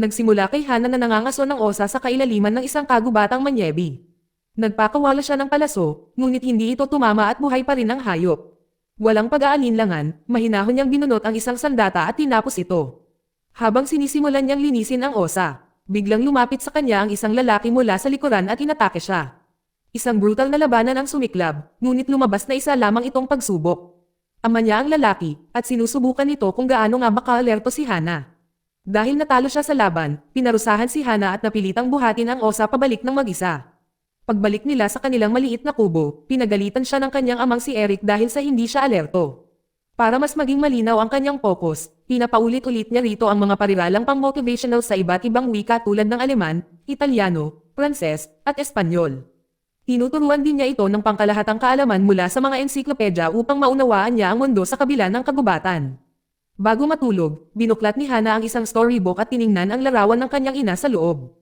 Nagsimula kay Hana na nangangaso ng osa sa kailaliman ng isang kagubatang manyebi. Nagpakawala siya ng palaso, ngunit hindi ito tumama at buhay pa rin ang hayop. Walang pag-aalinlangan, mahinahon niyang binunot ang isang sandata at tinapos ito. Habang sinisimulan niyang linisin ang osa, biglang lumapit sa kanya ang isang lalaki mula sa likuran at inatake siya. Isang brutal na labanan ang sumiklab, ngunit lumabas na isa lamang itong pagsubok. Ama niya ang lalaki, at sinusubukan nito kung gaano nga makaalerto si Hana. Dahil natalo siya sa laban, pinarusahan si Hana at napilitang buhatin ang osa pabalik ng mag-isa. Pagbalik nila sa kanilang maliit na kubo, pinagalitan siya ng kanyang amang si Eric dahil sa hindi siya alerto. Para mas maging malinaw ang kanyang focus, pinapaulit-ulit niya rito ang mga pariralang pang-motivational sa iba't ibang wika tulad ng Aleman, Italyano, Pranses, at Espanyol. Tinuturuan din niya ito ng pangkalahatang kaalaman mula sa mga ensiklopedya upang maunawaan niya ang mundo sa kabila ng kagubatan. Bago matulog, binuklat ni Hana ang isang storybook at tiningnan ang larawan ng kanyang ina sa loob.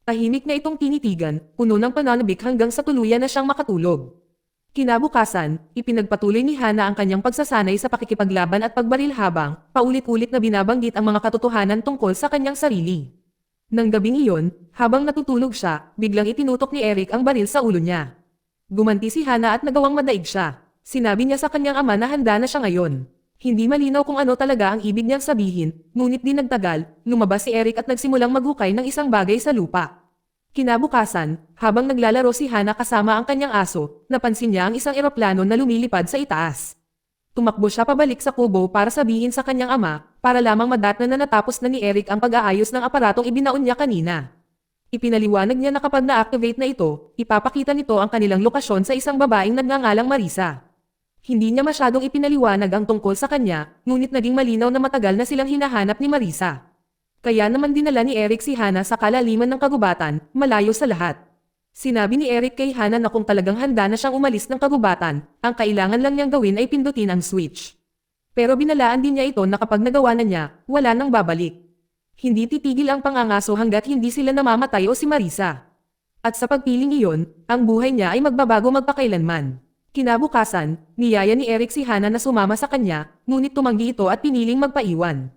Tahimik na itong tinitigan, puno ng pananabik hanggang sa tuluyan na siyang makatulog. Kinabukasan, ipinagpatuloy ni Hana ang kanyang pagsasanay sa pakikipaglaban at pagbaril habang paulit-ulit na binabanggit ang mga katotohanan tungkol sa kanyang sarili. Nang gabing iyon, habang natutulog siya, biglang itinutok ni Eric ang baril sa ulo niya. Gumanti si Hana at nagawang madaig siya. Sinabi niya sa kanyang ama na handa na siya ngayon. Hindi malinaw kung ano talaga ang ibig niyang sabihin, ngunit di nagtagal, lumabas si Eric at nagsimulang maghukay ng isang bagay sa lupa. Kinabukasan, habang naglalaro si Hana kasama ang kanyang aso, napansin niya ang isang eroplano na lumilipad sa itaas. Tumakbo siya pabalik sa kubo para sabihin sa kanyang ama, para lamang madatnan na natapos na ni Eric ang pag-aayos ng aparatong ibinaon niya kanina. Ipinaliwanag niya na kapag na-activate na ito, ipapakita nito ang kanilang lokasyon sa isang babaeng nagngangalang Marisa. Hindi niya masyadong ipinaliwanag ang tungkol sa kanya, ngunit naging malinaw na matagal na silang hinahanap ni Marisa. Kaya naman dinala ni Eric si Hana sa kalaliman ng kagubatan, malayo sa lahat. Sinabi ni Eric kay Hana na kung talagang handa na siyang umalis ng kagubatan, ang kailangan lang niyang gawin ay pindutin ang switch. Pero binalaan din niya ito na kapag nagawa na niya, wala nang babalik. Hindi titigil ang pangangaso hanggat hindi sila namamatay o si Marisa. At sa pagpiling iyon, ang buhay niya ay magbabago magpakailanman. Kinabukasan, niyaya ni Eric si Hana na sumama sa kanya, ngunit tumanggi ito at piniling magpaiwan.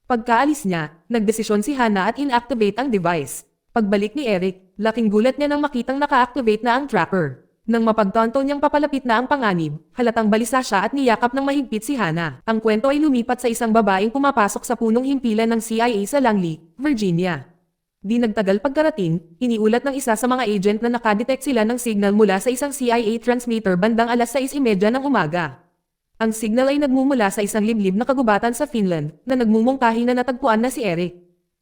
Pagkaalis niya, nagdesisyon si Hana at inactivate ang device. Pagbalik ni Eric, laking gulat niya nang makitang naka-activate na ang tracker. Nang mapagtanto niyang papalapit na ang panganib, halatang balisa siya at niyakap ng mahigpit si Hana. Ang kwento ay lumipat sa isang babaeng pumapasok sa punong himpilan ng CIA sa Langley, Virginia. Di nagtagal pagkarating, iniulat ng isa sa mga agent na nakadetect sila ng signal mula sa isang CIA transmitter bandang alas 6:30 ng umaga. Ang signal ay nagmumula sa isang liblib na kagubatan sa Finland na nagmumungkahi na natagpuan na si Eric.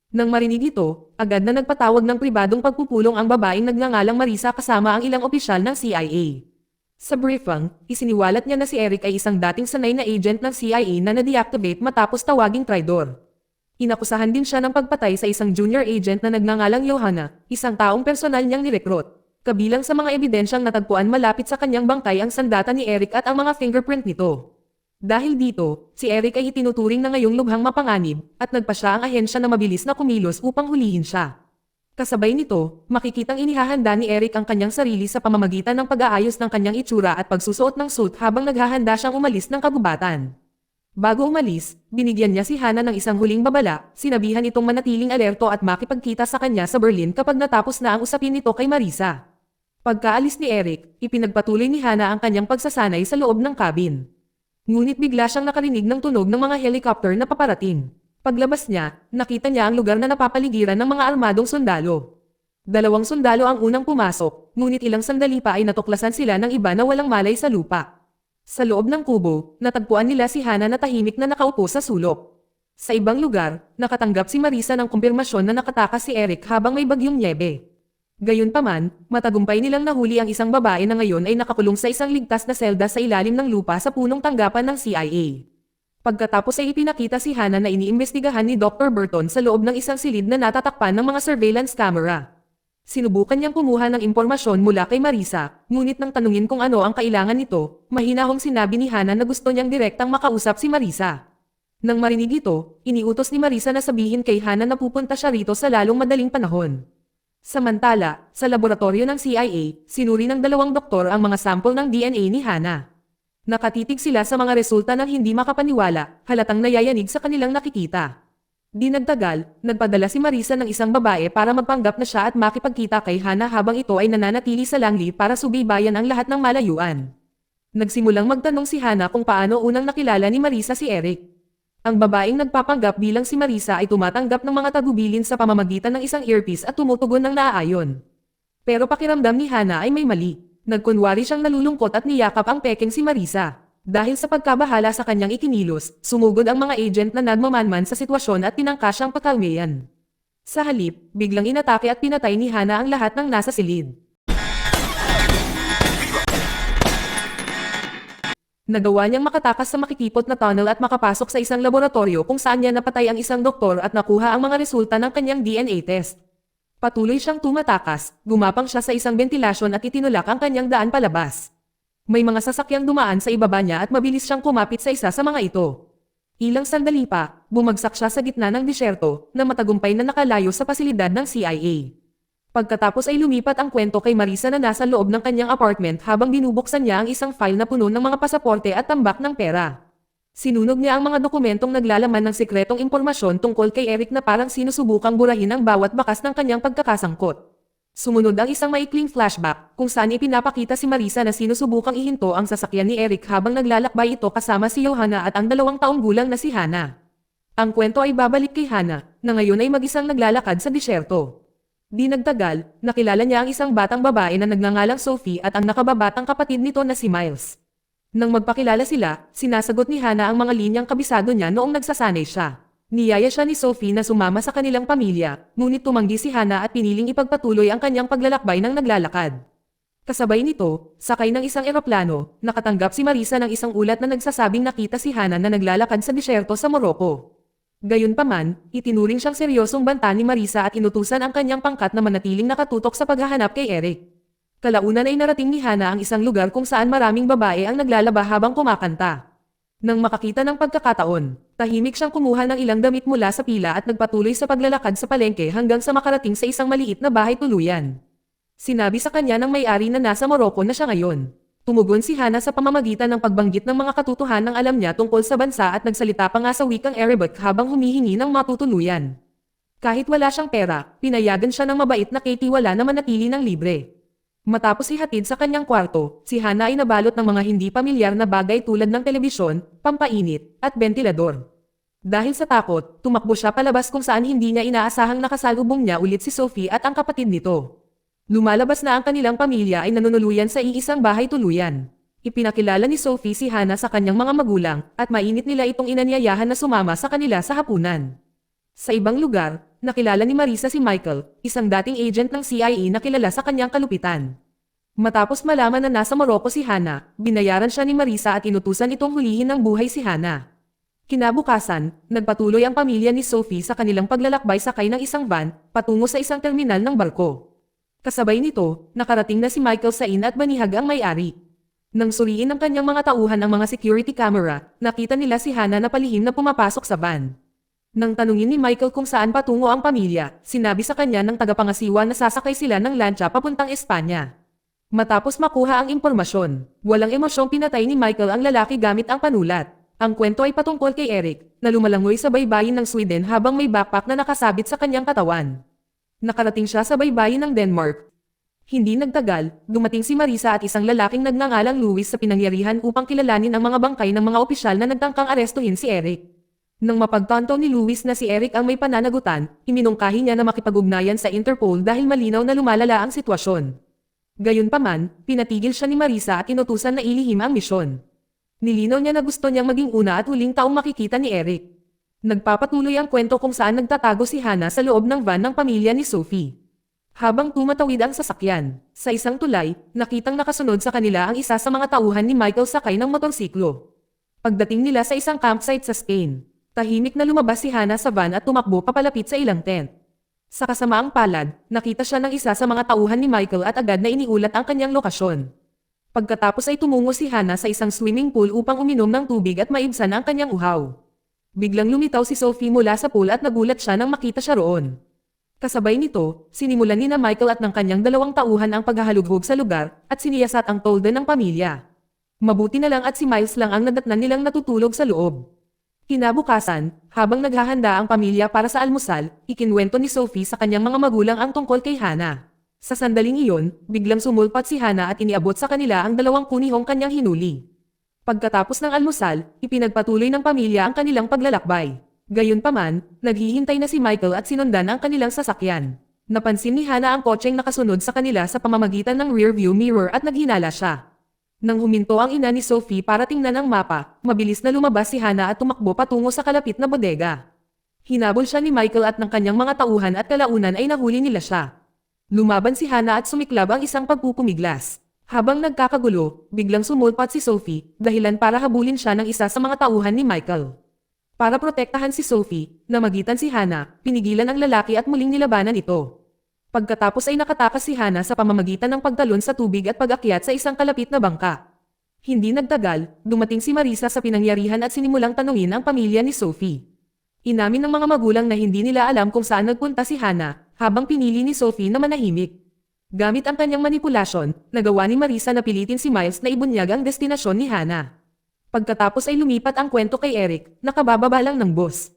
Nang marinig ito, agad na nagpatawag ng pribadong pagpupulong ang babaeng nagngangalang Marisa kasama ang ilang opisyal ng CIA. Sa briefing, isiniwalat niya na si Eric ay isang dating sanay na agent ng CIA na na-deactivate matapos tawaging traidor. Inakusahan din siya ng pagpatay sa isang junior agent na nagngangalang Johanna, isang taong personal niyang nirekrut. Kabilang sa mga ebidensyang natagpuan malapit sa kanyang bangkay ang sandata ni Eric at ang mga fingerprint nito. Dahil dito, si Eric ay itinuturing na ngayong lubhang mapanganib, at nagpa siya ang ahensya na mabilis na kumilos upang hulihin siya. Kasabay nito, makikitang inihahanda ni Eric ang kanyang sarili sa pamamagitan ng pag-aayos ng kanyang itsura at pagsusuot ng suit habang naghahanda siyang umalis ng kagubatan. Bago umalis, binigyan niya si Hana ng isang huling babala, sinabihan itong manatiling alerto at makipagkita sa kanya sa Berlin kapag natapos na ang usapin nito kay Marisa. Pagkaalis ni Eric, ipinagpatuloy ni Hana ang kanyang pagsasanay sa loob ng cabin. Ngunit bigla siyang nakarinig ng tunog ng mga helicopter na paparating. Paglabas niya, nakita niya ang lugar na napapaligiran ng mga armadong sundalo. 2 sundalo ang unang pumasok, ngunit ilang sandali pa ay natuklasan sila ng iba na walang malay sa lupa. Sa loob ng kubo, natagpuan nila si Hana na tahimik na nakaupo sa sulok. Sa ibang lugar, nakatanggap si Marisa ng kumpirmasyon na nakatakas si Eric habang may bagyong nyebe. Gayunpaman, matagumpay nilang nahuli ang isang babae na ngayon ay nakakulong sa isang ligtas na selda sa ilalim ng lupa sa punong tanggapan ng CIA. Pagkatapos ay ipinakita si Hana na iniimbestigahan ni Dr. Burton sa loob ng isang silid na natatakpan ng mga surveillance camera. Sinubukan niyang kumuha ng impormasyon mula kay Marisa, ngunit nang tanungin kung ano ang kailangan nito, mahinahong sinabi ni Hana na gusto niyang direktang makausap si Marisa. Nang marinig ito, iniutos ni Marisa na sabihin kay Hana na pupunta siya rito sa lalong madaling panahon. Samantala, sa laboratorio ng CIA, sinuri ng 2 doktor ang mga sample ng DNA ni Hana. Nakatitig sila sa mga resulta ng hindi makapaniwala, halatang nayayanig sa kanilang nakikita. Di nagtagal, nagpadala si Marisa ng isang babae para magpanggap na siya at makipagkita kay Hana habang ito ay nananatili sa Langley para subaybayan ang lahat ng malayuan. Nagsimulang magtanong si Hana kung paano unang nakilala ni Marisa si Eric. Ang babaeng nagpapanggap bilang si Marisa ay tumatanggap ng mga tagubilin sa pamamagitan ng isang earpiece at tumutugon ng naaayon. Pero pakiramdam ni Hana ay may mali. Nagkunwari siyang nalulungkot at niyakap ang pekeng si Marisa. Dahil sa pagkabahala sa kanyang ikinilos, sumugod ang mga agent na nagmamanman sa sitwasyon at tinangka siyang pakalmayan. Sa halip, biglang inatake at pinatay ni Hana ang lahat ng nasa silid. Nagawa niyang makatakas sa makikipot na tunnel at makapasok sa isang laboratorio kung saan niya napatay ang isang doktor at nakuha ang mga resulta ng kanyang DNA test. Patuloy siyang tumatakas, gumapang siya sa isang ventilasyon at itinulak ang kanyang daan palabas. May mga sasakyang dumaan sa ibaba niya at mabilis siyang kumapit sa isa sa mga ito. Ilang sandali pa, bumagsak siya sa gitna ng disyerto na matagumpay na nakalayo sa pasilidad ng CIA. Pagkatapos ay lumipat ang kwento kay Marisa na nasa loob ng kanyang apartment habang binubuksan niya ang isang file na puno ng mga pasaporte at tambak ng pera. Sinunog niya ang mga dokumentong naglalaman ng sikretong impormasyon tungkol kay Eric na parang sinusubukang burahin ang bawat bakas ng kanyang pagkakasangkot. Sumunod ang isang maikling flashback, kung saan ipinapakita si Marisa na sinusubukang ihinto ang sasakyan ni Eric habang naglalakbay ito kasama si Johanna at ang 2 taong gulang na si Hana. Ang kwento ay babalik kay Hana, na ngayon ay mag-isang naglalakad sa disyerto. Di nagtagal, nakilala niya ang isang batang babae na nagngangalang Sophie at ang nakababatang kapatid nito na si Miles. Nang magpakilala sila, sinasagot ni Hana ang mga linyang kabisado niya noong nagsasanay siya. Niyaya siya ni Sophie na sumama sa kanilang pamilya, ngunit tumanggi si Hana at piniling ipagpatuloy ang kanyang paglalakbay ng naglalakad. Kasabay nito, sakay ng isang eroplano, nakatanggap si Marisa ng isang ulat na nagsasabing nakita si Hana na naglalakad sa disyerto sa Morocco. Gayunpaman, itinuring siyang seryosong banta ni Marisa at inutusan ang kanyang pangkat na manatiling nakatutok sa paghahanap kay Eric. Kalaunan ay narating ni Hana ang isang lugar kung saan maraming babae ang naglalaba habang kumakanta. Nang makakita ng pagkakataon, tahimik siyang kumuha ng ilang damit mula sa pila at nagpatuloy sa paglalakad sa palengke hanggang sa makarating sa isang maliit na bahay tuluyan. Sinabi sa kanya ng may-ari na nasa Morocco na siya ngayon. Tumugon si Hana sa pamamagitan ng pagbanggit ng mga katotohanang alam niya tungkol sa bansa at nagsalita pa nga sa wikang Arabic habang humihingi ng matutuluyan. Kahit wala siyang pera, pinayagan siya ng mabait na katiwala na manatili ng libre. Matapos ihatid sa kanyang kwarto, si Hana ay nabalot ng mga hindi pamilyar na bagay tulad ng telebisyon, pampainit, at ventilador. Dahil sa takot, tumakbo siya palabas kung saan hindi niya inaasahang nakasalubong niya ulit si Sophie at ang kapatid nito. Lumalabas na ang kanilang pamilya ay nanunuluyan sa iisang bahay tuluyan. Ipinakilala ni Sophie si Hana sa kanyang mga magulang, at mainit nila itong inanyayahan na sumama sa kanila sa hapunan. Sa ibang lugar, nakilala ni Marisa si Michael, isang dating agent ng CIA na kilala sa kanyang kalupitan. Matapos malaman na nasa Morocco si Hana, binayaran siya ni Marisa at inutusan itong hulihin ng buhay si Hana. Kinabukasan, nagpatuloy ang pamilya ni Sophie sa kanilang paglalakbay sakay ng isang van, patungo sa isang terminal ng barko. Kasabay nito, nakarating na si Michael sa inn at banihag ang may-ari. Nang suriin ng kanyang mga tauhan ang mga security camera, nakita nila si Hana na palihim na pumapasok sa van. Nang tanungin ni Michael kung saan patungo ang pamilya, sinabi sa kanya ng tagapangasiwa na sasakay sila ng lancha papuntang Espanya. Matapos makuha ang impormasyon, walang emosyong pinatay ni Michael ang lalaki gamit ang panulat. Ang kwento ay patungkol kay Eric, na lumalangoy sa baybayin ng Sweden habang may backpack na nakasabit sa kanyang katawan. Nakarating siya sa baybayin ng Denmark. Hindi nagtagal, dumating si Marisa at isang lalaking nagngangalang Louis sa pinangyarihan upang kilalanin ang mga bangkay ng mga opisyal na nagtangkang arestuhin si Eric. Nang mapagtanto ni Louis na si Eric ang may pananagutan, iminungkahi niya na makipag-ugnayan sa Interpol dahil malinaw na lumalala ang sitwasyon. Gayunpaman, pinatigil siya ni Marisa at inutusan na ilihim ang misyon. Nilinaw niya na gusto niyang maging una at huling taong makikita ni Eric. Nagpapatuloy ang kwento kung saan nagtatago si Hana sa loob ng van ng pamilya ni Sophie. Habang tumatawid ang sasakyan, sa isang tulay, nakitang nakasunod sa kanila ang isa sa mga tauhan ni Michael sakay ng motorsiklo. Pagdating nila sa isang campsite sa Spain, tahimik na lumabas si Hana sa van at tumakbo papalapit sa ilang tent. Sa kasamaang palad, nakita siya ng isa sa mga tauhan ni Michael at agad na iniulat ang kanyang lokasyon. Pagkatapos ay tumungo si Hana sa isang swimming pool upang uminom ng tubig at maibsan ang kanyang uhaw. Biglang lumitaw si Sophie mula sa pool at nagulat siya nang makita siya roon. Kasabay nito, sinimulan ni na Michael at ng kanyang 2 tauhan ang paghahalughog sa lugar at siniyasat ang tolda ng pamilya. Mabuti na lang at si Miles lang ang nadatnan nilang natutulog sa loob. Kinabukasan, habang naghahanda ang pamilya para sa almusal, ikinwento ni Sophie sa kanyang mga magulang ang tungkol kay Hana. Sa sandaling iyon, biglang sumulpat si Hana at iniabot sa kanila ang 2 kunihong kanyang hinuli. Pagkatapos ng almusal, ipinagpatuloy ng pamilya ang kanilang paglalakbay. Gayunpaman, naghihintay na si Michael at sinundan ang kanilang sasakyan. Napansin ni Hana ang kotseng nakasunod sa kanila sa pamamagitan ng rearview mirror at naghinala siya. Nang huminto ang ina ni Sophie para tingnan ang mapa, mabilis na lumabas si Hana at tumakbo patungo sa kalapit na bodega. Hinabol siya ni Michael at ng kanyang mga tauhan at kalaunan ay nahuli nila siya. Lumaban si Hana at sumiklab ang isang pagpupumiglas. Habang nagkakagulo, biglang sumulpat si Sophie, dahilan para habulin siya ng isa sa mga tauhan ni Michael. Para protektahan si Sophie, namagitan si Hana, pinigilan ang lalaki at muling nilabanan ito. Pagkatapos ay nakatakas si Hana sa pamamagitan ng pagtalon sa tubig at pag-akyat sa isang kalapit na bangka. Hindi nagtagal, dumating si Marisa sa pinangyarihan at sinimulang tanungin ang pamilya ni Sophie. Inamin ng mga magulang na hindi nila alam kung saan nagpunta si Hana, habang pinili ni Sophie na manahimik. Gamit ang kanyang manipulasyon, nagawa ni Marisa na pilitin si Miles na ibunyag ang destinasyon ni Hana. Pagkatapos ay lumipat ang kwento kay Eric, nakabababa lang ng boss.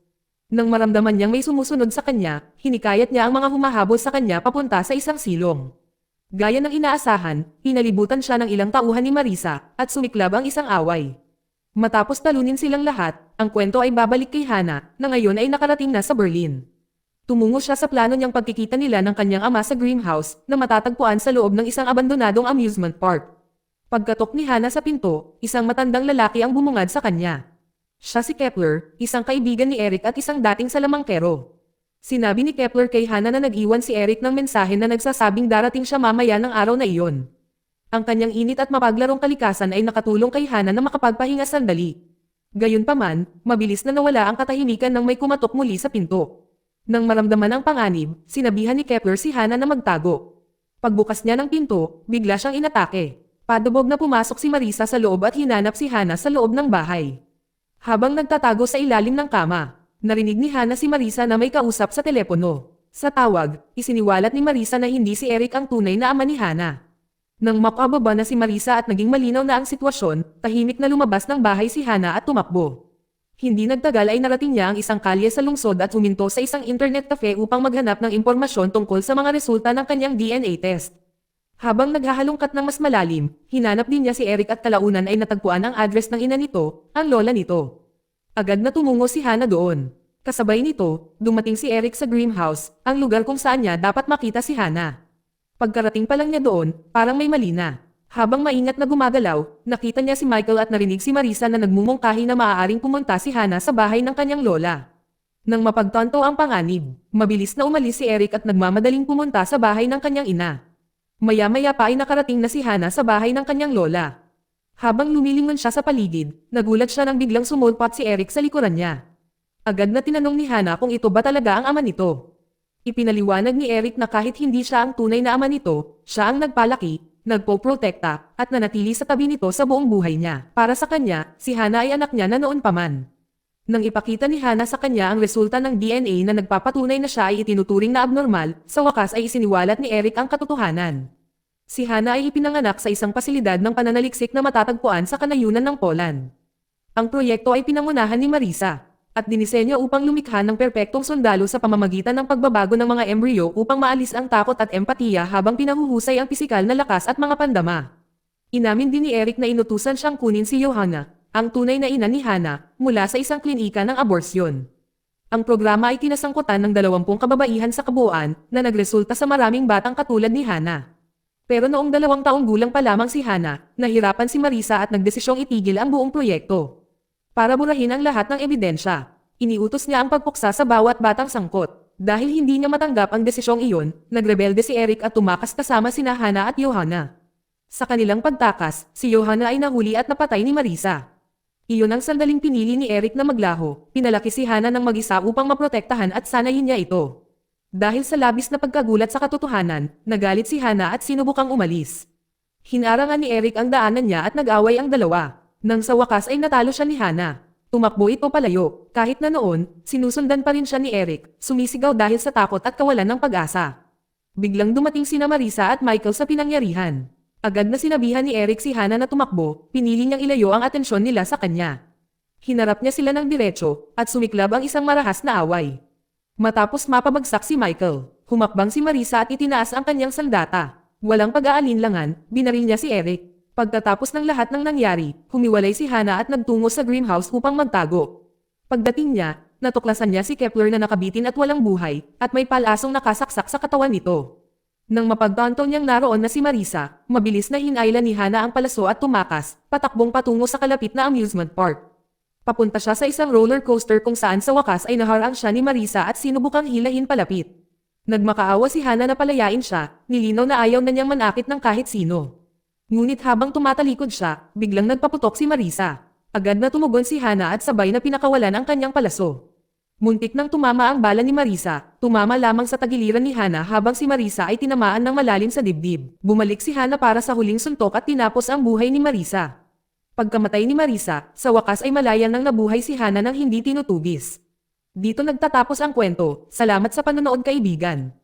Nang maramdaman niyang may sumusunod sa kanya, hinikayat niya ang mga humahabol sa kanya papunta sa isang silong. Gaya ng inaasahan, pinalibutan siya ng ilang tauhan ni Marisa, at sumiklab ang isang away. Matapos talunin silang lahat, ang kwento ay babalik kay Hana, na ngayon ay nakarating na sa Berlin. Tumungo siya sa plano niyang pagkikita nila ng kanyang ama sa greenhouse, na matatagpuan sa loob ng isang abandonadong amusement park. Pagkatok ni Hana sa pinto, isang matandang lalaki ang bumungad sa kanya. Siya si Kepler, isang kaibigan ni Eric at isang dating salamangkero. Sinabi ni Kepler kay Hana na nag-iwan si Eric ng mensahe na nagsasabing darating siya mamaya ng araw na iyon. Ang kanyang init at mapaglarong kalikasan ay nakatulong kay Hana na makapagpahinga sandali. Gayunpaman, mabilis na nawala ang katahimikan nang may kumatok muli sa pinto. Nang maramdaman ang panganib, sinabihan ni Kepler si Hana na magtago. Pagbukas niya ng pinto, bigla siyang inatake. Padubog na pumasok si Marisa sa loob at hinanap si Hana sa loob ng bahay. Habang nagtatago sa ilalim ng kama, narinig ni Hana si Marisa na may kausap sa telepono. Sa tawag, isiniwalat ni Marisa na hindi si Eric ang tunay na ama ni Hana. Nang makababa na si Marisa at naging malinaw na ang sitwasyon, tahimik na lumabas ng bahay si Hana at tumakbo. Hindi nagtagal ay narating niya ang isang kalye sa lungsod at huminto sa isang internet cafe upang maghanap ng impormasyon tungkol sa mga resulta ng kanyang DNA test. Habang naghahalongkat ng mas malalim, hinanap din niya si Eric at kalaunan ay natagpuan ang address ng ina nito, ang lola nito. Agad na tumungo si Hana doon. Kasabay nito, dumating si Eric sa greenhouse, ang lugar kung saan niya dapat makita si Hana. Pagkarating pa lang niya doon, parang may mali na. Habang maingat na gumagalaw, nakita niya si Michael at narinig si Marisa na nagmumungkahi na maaaring pumunta si Hana sa bahay ng kanyang lola. Nang mapagtanto ang panganib, mabilis na umalis si Eric at nagmamadaling pumunta sa bahay ng kanyang ina. Maya-maya pa ay nakarating na si Hana sa bahay ng kanyang lola. Habang lumilingon siya sa paligid, nagulat siya nang biglang sumulpat si Eric sa likuran niya. Agad na tinanong ni Hana kung ito ba talaga ang ama nito. Ipinaliwanag ni Eric na kahit hindi siya ang tunay na ama nito, siya ang nagpalaki, nagpoprotekta, at nanatili sa tabi nito sa buong buhay niya. Para sa kanya, si Hana ay anak niya na noon pa man. Nang ipakita ni Hana sa kanya ang resulta ng DNA na nagpapatunay na siya ay itinuturing na abnormal, sa wakas ay isiniwalat ni Eric ang katotohanan. Si Hana ay ipinanganak sa isang pasilidad ng pananaliksik na matatagpuan sa kanayunan ng Poland. Ang proyekto ay pinangunahan ni Marisa, at dinisenyo upang lumikha ng perpektong sundalo sa pamamagitan ng pagbabago ng mga embryo upang maalis ang takot at empatiya habang pinahuhusay ang pisikal na lakas at mga pandama. Inamin din ni Eric na inutusan siyang kunin si Johanna, ang tunay na ina ni Hana, mula sa isang klinika ng aborsyon. Ang programa ay kinasangkutan ng 20 kababaihan sa kabuuan na nagresulta sa maraming batang katulad ni Hana. Pero noong 2 taong gulang pa lamang si Hana, nahirapan si Marisa at nagdesisyong itigil ang buong proyekto. Para burahin ang lahat ng ebidensya, iniutos niya ang pagpuksa sa bawat batang sangkot. Dahil hindi niya matanggap ang desisyong iyon, nagrebelde si Eric at tumakas kasama sina Hana at Johanna. Sa kanilang pagtakas, si Johanna ay nahuli at napatay ni Marisa. Iyon ang sandaling pinili ni Eric na maglaho, pinalaki si Hana ng mag-isa upang maprotektahan at sanayin niya ito. Dahil sa labis na pagkagulat sa katotohanan, nagalit si Hana at sinubukang umalis. Hinarangan ni Eric ang daanan niya at nag-away ang dalawa. Nang sa wakas ay natalo siya ni Hana. Tumakbo ito palayo, kahit na noon, sinusundan pa rin siya ni Eric, sumisigaw dahil sa takot at kawalan ng pag-asa. Biglang dumating sina Marisa at Michael sa pinangyarihan. Agad na sinabihan ni Eric si Hana na tumakbo, pinili niyang ilayo ang atensyon nila sa kanya. Hinarap niya sila ng diretso, at sumiklab ang isang marahas na away. Matapos mapabagsak si Michael, humakbang si Marisa at itinaas ang kanyang sandata. Walang pag-aalinlangan, binaril niya si Eric. Pagkatapos ng lahat ng nangyari, humiwalay si Hana at nagtungo sa greenhouse upang magtago. Pagdating niya, natuklasan niya si Kepler na nakabitin at walang buhay, at may palasong nakasaksak sa katawan nito. Nang mapagtanto niyang naroon na si Marisa, mabilis na hinailan ni Hana ang palaso at tumakas, patakbong patungo sa kalapit na amusement park. Papunta siya sa isang roller coaster kung saan sa wakas ay naharang siya ni Marisa at sinubukang hilahin palapit. Nagmakaawa si Hana na palayain siya, nilinaw na ayaw na niyang manakit ng kahit sino. Ngunit habang tumatalikod siya, biglang nagpaputok si Marisa. Agad na tumugon si Hana at sabay na pinakawalan ang kanyang palaso. Muntik nang tumama ang bala ni Marisa, tumama lamang sa tagiliran ni Hana habang si Marisa ay tinamaan ng malalim sa dibdib. Bumalik si Hana para sa huling suntok at tinapos ang buhay ni Marisa. Pagkamatay ni Marisa, sa wakas ay malayan nang nabuhay si Hana nang hindi tinutubis. Dito nagtatapos ang kwento. Salamat sa panonood kaibigan.